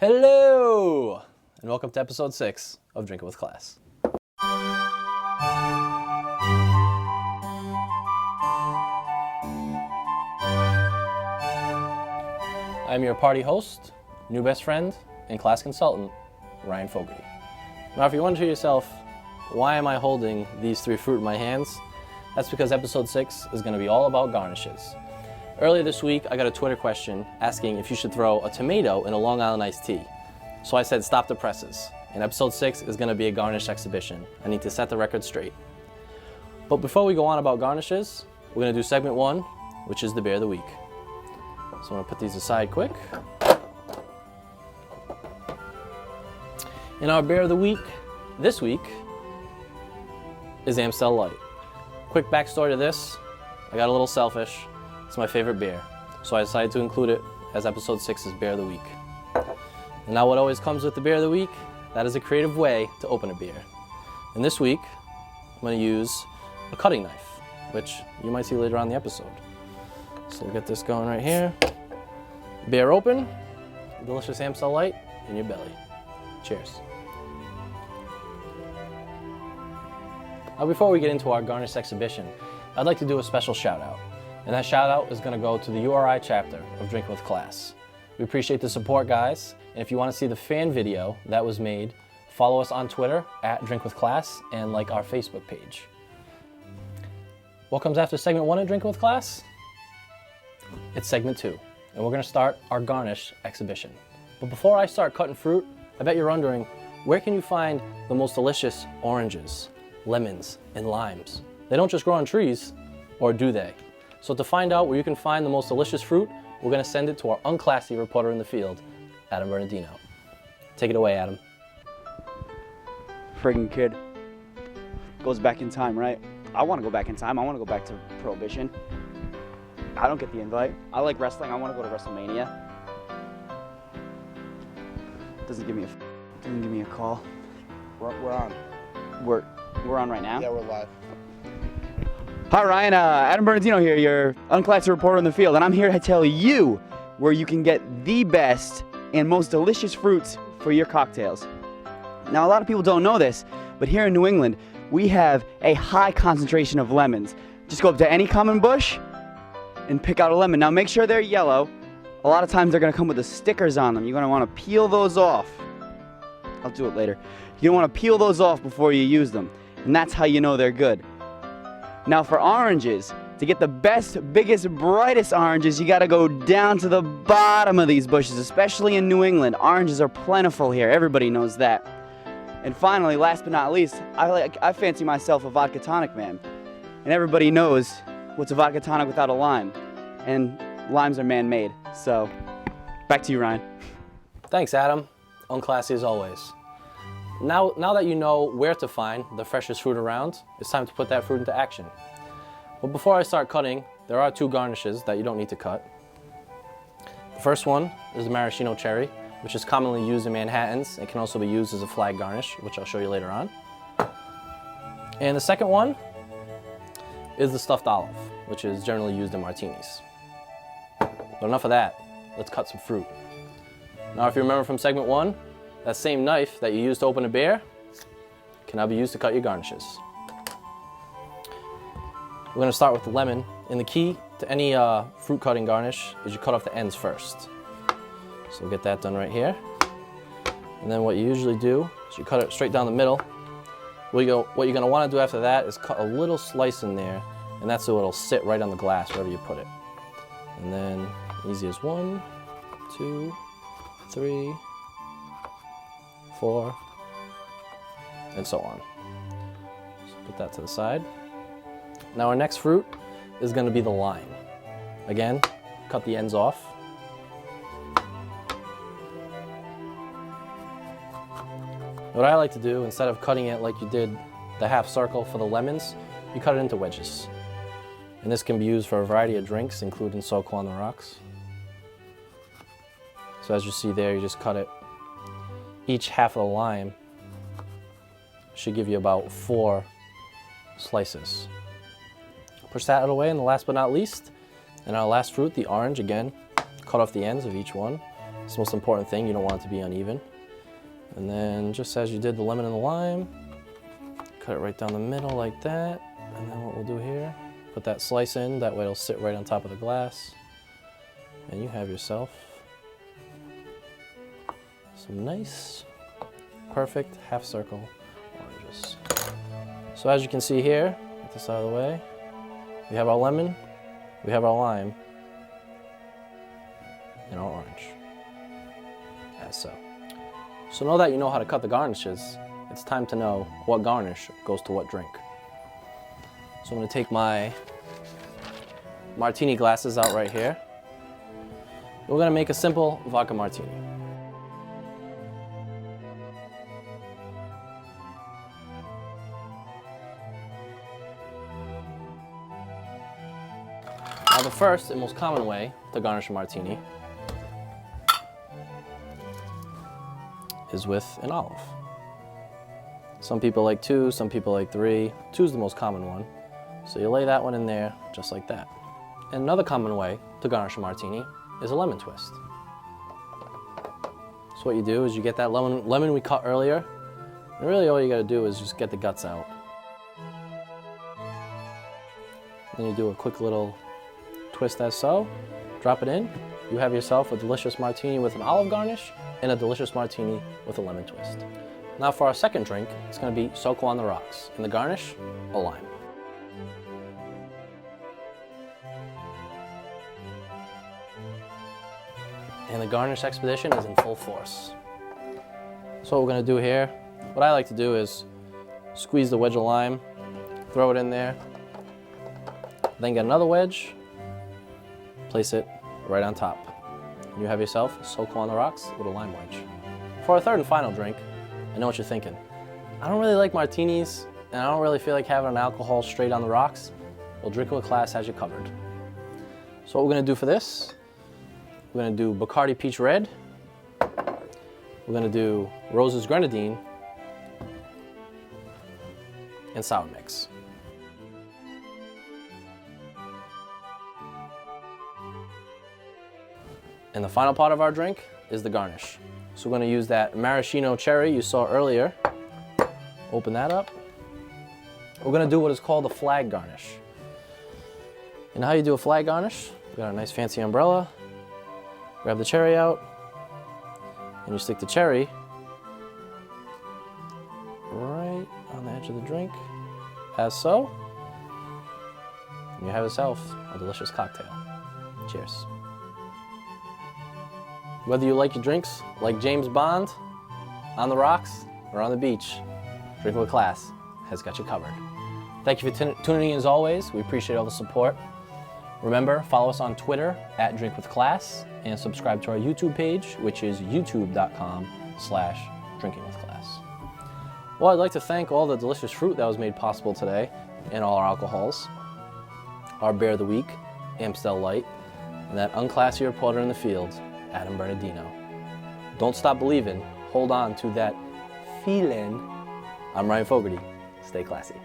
Hello, and welcome to episode 6 of Drinking with Class. I'm your party host, new best friend, and class consultant, Ryan Fogarty. Now, if you wonder to yourself, why am I holding these 3 fruit in my hands? That's because episode 6 is going to be all about garnishes. Earlier this week, I got a Twitter question asking if you should throw a tomato in a Long Island iced tea. So I said, stop the presses. And episode 6 is going to be a garnish exhibition. I need to set the record straight. But before we go on about garnishes, we're going to do segment 1, which is the beer of the week. So I'm going to put these aside quick. And our beer of the week, this week, is Amstel Light. Quick backstory to this, I got a little selfish. It's my favorite beer, so I decided to include it as episode 6's beer of the week. And now what always comes with the beer of the week, that is a creative way to open a beer. And this week, I'm going to use a cutting knife, which you might see later on in the episode. So we'll get this going right here. Beer open, delicious Amstel Light in your belly. Cheers. Now before we get into our garnish exhibition, I'd like to do a special shout out. And that shout out is going to go to the URI chapter of Drinking with Class. We appreciate the support, guys. And if you want to see the fan video that was made, follow us on Twitter at Drink with Class and like our Facebook page. What comes after segment 1 of Drinking with Class? It's segment 2. And we're going to start our garnish exhibition. But before I start cutting fruit, I bet you're wondering, where can you find the most delicious oranges, lemons, and limes? They don't just grow on trees, or do they? So to find out where you can find the most delicious fruit, we're going to send it to our unclassy reporter in the field, Adam Bernardino. Take it away, Adam. Friggin' kid. Goes back in time, right? I want to go back in time. I want to go back to Prohibition. I don't get the invite. I like wrestling. I want to go to WrestleMania. Doesn't give me a call. We're on. We're on right now? Yeah, we're live. Hi Ryan, Adam Bernardino here, your unclassy reporter in the field, and I'm here to tell you where you can get the best and most delicious fruits for your cocktails. Now, a lot of people don't know this, but here in New England, we have a high concentration of lemons. Just go up to any common bush and pick out a lemon. Now, make sure they're yellow. A lot of times they're going to come with the stickers on them. You're going to want to peel those off. I'll do it later. You're going to want to peel those off before you use them, and that's how you know they're good. Now for oranges, to get the best, biggest, brightest oranges, you gotta go down to the bottom of these bushes, especially in New England. Oranges are plentiful here, everybody knows that. And finally, last but not least, I fancy myself a vodka tonic man. And everybody knows what's a vodka tonic without a lime. And limes are man-made, so back to you, Ryan. Thanks, Adam. Unclassy as always. Now that you know where to find the freshest fruit around, it's time to put that fruit into action. But before I start cutting, there are 2 garnishes that you don't need to cut. The first one is the maraschino cherry, which is commonly used in Manhattans. It can also be used as a flag garnish, which I'll show you later on. And the second one is the stuffed olive, which is generally used in martinis. But enough of that, let's cut some fruit. Now, if you remember from segment 1, that same knife that you used to open a beer can now be used to cut your garnishes. We're going to start with the lemon, and the key to any fruit cutting garnish is you cut off the ends first. So we'll get that done right here. And then what you usually do is you cut it straight down the middle. What you're going to want to do after that is cut a little slice in there, and that's so it'll sit right on the glass wherever you put it. And then easy as 1, 2, 3, 4, and so on. So put that to the side. Now our next fruit is going to be the lime. Again, cut the ends off. What I like to do, instead of cutting it like you did the half circle for the lemons, you cut it into wedges. And this can be used for a variety of drinks, including SoCo on the rocks. So as you see there, you just cut it. Each half of the lime should give you about 4 slices. Push that out of the way, and last but not least, and our last fruit, the orange, again, cut off the ends of each one. It's the most important thing. You don't want it to be uneven. And then just as you did the lemon and the lime, cut it right down the middle like that. And then what we'll do here, put that slice in, that way it'll sit right on top of the glass. And you have yourself some nice, perfect half circle oranges. So as you can see here, get this out of the way, we have our lemon, we have our lime, and our orange, as so. So now that you know how to cut the garnishes, it's time to know what garnish goes to what drink. So I'm going to take my martini glasses out right here. We're going to make a simple vodka martini. Now the first and most common way to garnish a martini is with an olive. Some people like 2, some people like 3. 2 is the most common one. So you lay that one in there just like that. And another common way to garnish a martini is a lemon twist. So what you do is you get that lemon we cut earlier, and really all you gotta do is just get the guts out. Then you do a quick little twist as so, drop it in. You have yourself a delicious martini with an olive garnish and a delicious martini with a lemon twist. Now for our second drink, it's going to be Soko on the rocks. And the garnish, a lime. And the garnish expedition is in full force. So what we're going to do here, what I like to do is squeeze the wedge of lime, throw it in there, then get another wedge, place it right on top. And you have yourself Soko on the rocks with a lime wedge. For our third and final drink, I know what you're thinking. I don't really like martinis, and I don't really feel like having an alcohol straight on the rocks. Well, Drinking with Class has you covered. So what we're gonna do for this, we're gonna do Bacardi Peach Red, we're gonna do Rose's Grenadine, and Sour Mix. And the final part of our drink is the garnish. So we're going to use that maraschino cherry you saw earlier. Open that up. We're going to do what is called a flag garnish. And how you do a flag garnish, we got a nice fancy umbrella. Grab the cherry out, and you stick the cherry right on the edge of the drink, as so. And you have yourself a delicious cocktail. Cheers. Whether you like your drinks like James Bond, on the rocks, or on the beach, Drinking with Class has got you covered. Thank you for tuning in as always. We appreciate all the support. Remember, follow us on Twitter at @DrinkWithClass and subscribe to our YouTube page, which is youtube.com/drinkingwithclass. Well, I'd like to thank all the delicious fruit that was made possible today and all our alcohols. Our Bear of the Week, Amstel Light, and that unclassy reporter in the field, Adam Bernardino. Don't stop believing. Hold on to that feeling. I'm Ryan Fogarty. Stay classy.